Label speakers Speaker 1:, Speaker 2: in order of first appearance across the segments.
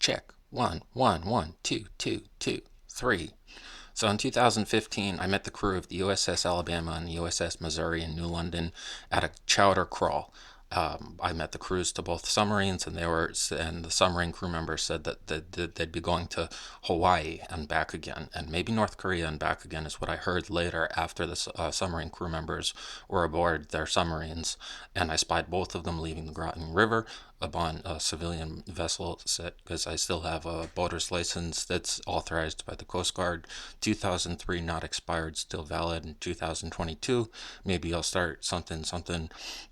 Speaker 1: Check. One, one, one, two, two, two, three. So in 2015, I met the crew of the USS Alabama and the USS Missouri in New London at a chowder crawl. I met the crews to both submarines, and the submarine crew members said that they'd be going to Hawaii and back again, and maybe North Korea and back again is what I heard later after the submarine crew members were aboard their submarines, and I spied both of them leaving the Groton River upon a civilian vessel set because I still have a boater's license that's authorized by the Coast Guard. 2003, not expired, still valid in 2022. Maybe I'll start something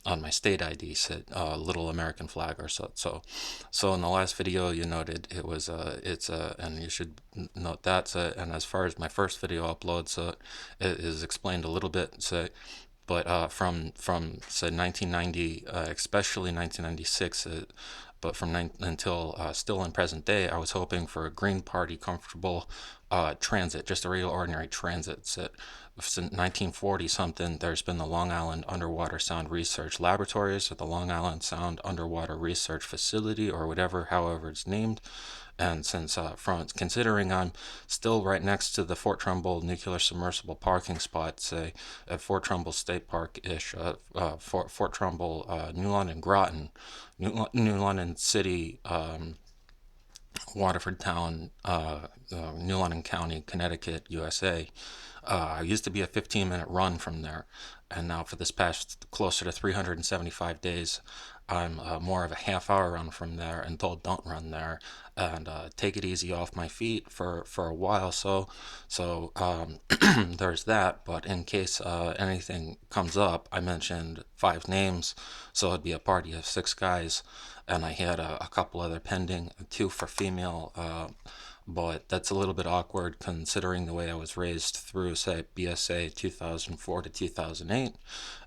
Speaker 1: on my state ID, set little American flag or so in the last video you noted and you should note that. So, and as far as my first video upload, so it is explained a little bit. So but from say 1990, especially 1996, but from until still in present day, I was hoping for a Green Party comfortable transit, just a real ordinary transit. So, since 1940 something, there's been the Long Island Underwater Sound Research Laboratories, or the Long Island Sound Underwater Research Facility, or whatever, however it's named. And since from considering I'm still right next to the Fort Trumbull nuclear submersible parking spot, say at Fort Trumbull State Park ish, Fort Trumbull, New London Groton, New London City, Waterford Town, New London County, Connecticut, USA. I used to be a 15-minute run from there, and now for this past closer to 375 days, I'm more of a half-hour run from there, and told don't run there, and take it easy off my feet for a while. So there's that. But in case anything comes up, I mentioned 5 names, so it'd be a party of 6 guys, and I had a couple other pending, 2 for female. But that's a little bit awkward considering the way I was raised through, say, BSA 2004 to 2008,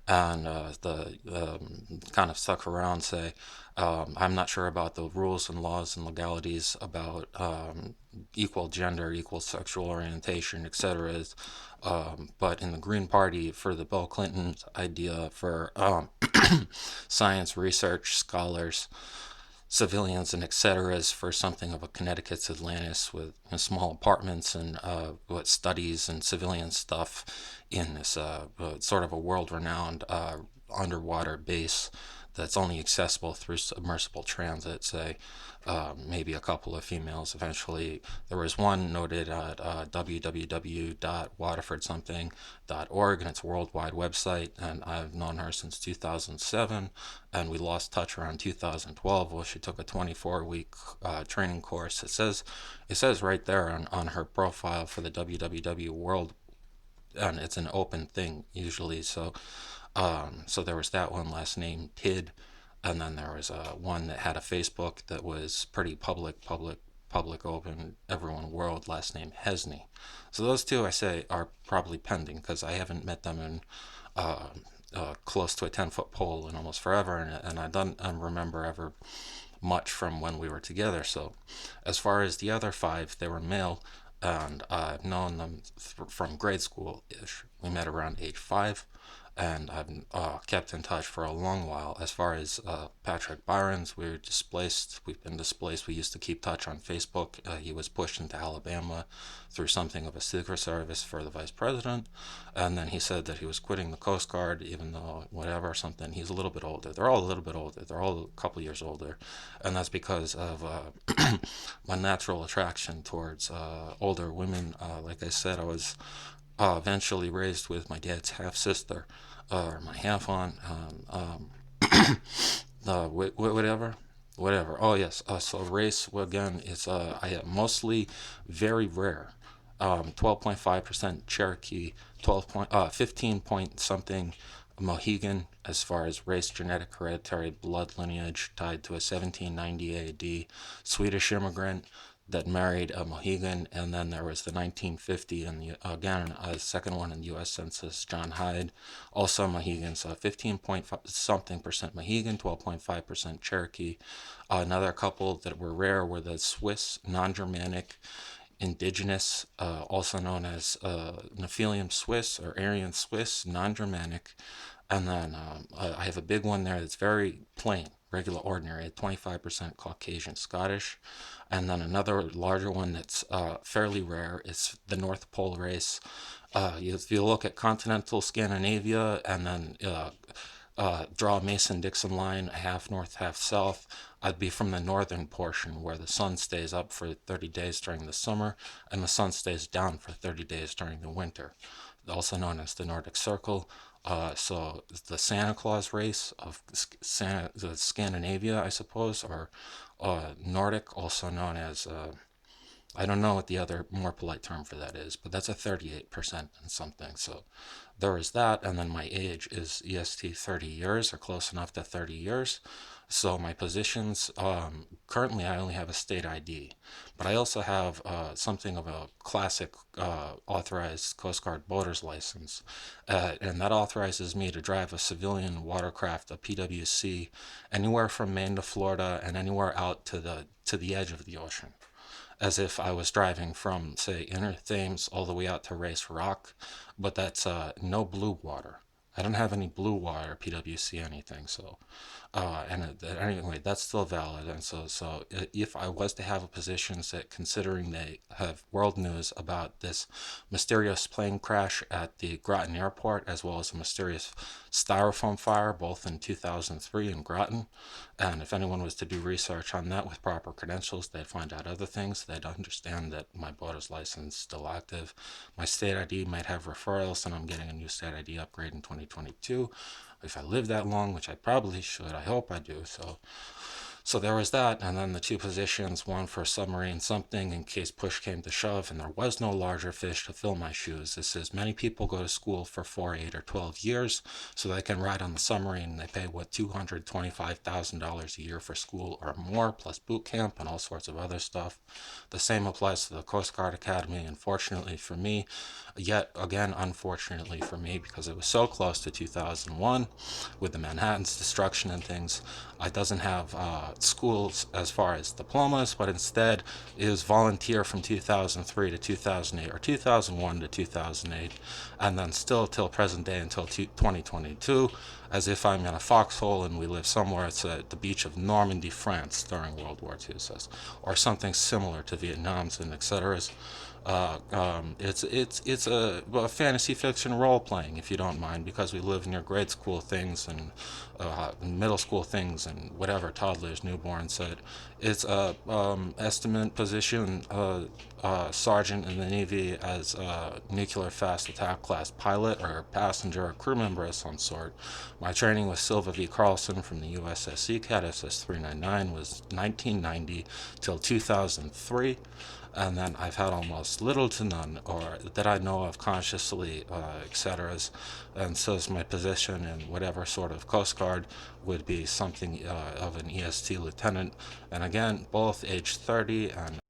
Speaker 1: and the kind of stuck around. Say, I'm not sure about the rules and laws and legalities about equal gender, equal sexual orientation, etc. But in the Green Party, for the Bill Clinton's idea for science research scholars, civilians, and etceteras for something of a Connecticut's Atlantis with small apartments and what studies and civilian stuff in this sort of a world-renowned underwater base that's only accessible through submersible transit, say maybe a couple of females eventually. There was one noted at www.waterfordsomething.org, and it's a worldwide website, and I've known her since 2007, and we lost touch around 2012. Well, she took a 24-week training course. It says right there on her profile for the www world, and it's an open thing usually. So there was that one, last name Tid, and then there was one that had a Facebook that was pretty public, open, everyone world, last name Hesney. So those 2 I say are probably pending because I haven't met them in close to a 10-foot pole in almost forever, and I don't remember ever much from when we were together. So as far as the other 5, they were male, and I've known them from grade school ish. We met around age 5, and I've kept in touch for a long while. As far as Patrick Byrons, we're displaced. We've been displaced. We used to keep touch on Facebook. He was pushed into Alabama through something of a secret service for the vice president, and then he said that he was quitting the Coast Guard, even though whatever something. He's a little bit older. They're all a little bit older. They're all a couple years older, and that's because of my natural attraction towards older women. Like I said, I was eventually raised with my dad's half sister, or my half aunt, whatever. Oh yes. So race, well, again, it's I have mostly very rare. 12.5% Cherokee, 15 point something Mohegan, as far as race, genetic, hereditary blood lineage, tied to a 1790 AD Swedish immigrant that married a Mohegan. And then there was the 1950, and again a second one in the U.S. Census, John Hyde, also Mohegan. So 15 point something percent Mohegan, 12.5% Cherokee. Another couple that were rare were the Swiss non-Germanic indigenous, also known as Nephilium Swiss or Aryan Swiss, non-Germanic. And then I have a big one there that's very plain. regular ordinary, 25% Caucasian Scottish. And then another larger one that's fairly rare is the North Pole race. If you look at continental Scandinavia and then draw a Mason-Dixon line, half north, half south, I'd be from the northern portion where the sun stays up for 30 days during the summer and the sun stays down for 30 days during the winter, also known as the Nordic Circle. So the Santa Claus race of Scandinavia, I suppose, or Nordic, also known as I don't know what the other more polite term for that is, but that's a 38% and something. So there is that, and then my age is EST 30 years or close enough to 30 years. So my positions, currently I only have a state ID, but I also have something of a classic authorized Coast Guard boater's license, and that authorizes me to drive a civilian watercraft, a PWC, anywhere from Maine to Florida and anywhere out to the edge of the ocean, as if I was driving from, say, Inner Thames all the way out to Race Rock, but that's no blue water. I don't have any blue water, PWC, anything. So, anyway, that's still valid. And so if I was to have a position, that considering they have world news about this mysterious plane crash at the Groton Airport, as well as a mysterious styrofoam fire, both in 2003 in Groton, and if anyone was to do research on that with proper credentials, they'd find out other things. They'd understand that my boater's license is still active. My state ID might have referrals, and I'm getting a new state ID upgrade in 2022. If I live that long, which I probably should, I hope I do. So there was that, and then the two positions, one for submarine something in case push came to shove and there was no larger fish to fill my shoes. This is many people go to school for 4, 8, or 12 years so they can ride on the submarine. They pay, what, $225,000 a year for school or more, plus boot camp and all sorts of other stuff. The same applies to the Coast Guard Academy, unfortunately for me. Yet again, unfortunately for me, because it was so close to 2001 with the Manhattan's destruction and things, it doesn't have schools as far as diplomas, but instead is volunteer from 2003 to 2008 or 2001 to 2008, and then still till present day until 2022, as if I'm in a foxhole and we live somewhere. It's at the beach of Normandy, France during World War II, says, or something similar to Vietnam's and etc.'s. It's a fantasy fiction role playing, if you don't mind, because we live near grade school things and middle school things and whatever, toddlers, newborns. Said it's a estimate position, sergeant in the Navy as a nuclear fast attack class pilot or passenger or crew member of some sort. My training with Silva V. Carlson from the USS Seacat SS 399 was 1990 till 2003, and then I've had almost little to none, or that I know of consciously, etc. And so my position in whatever sort of Coast Guard would be something of an EST lieutenant, and again, both age 30 and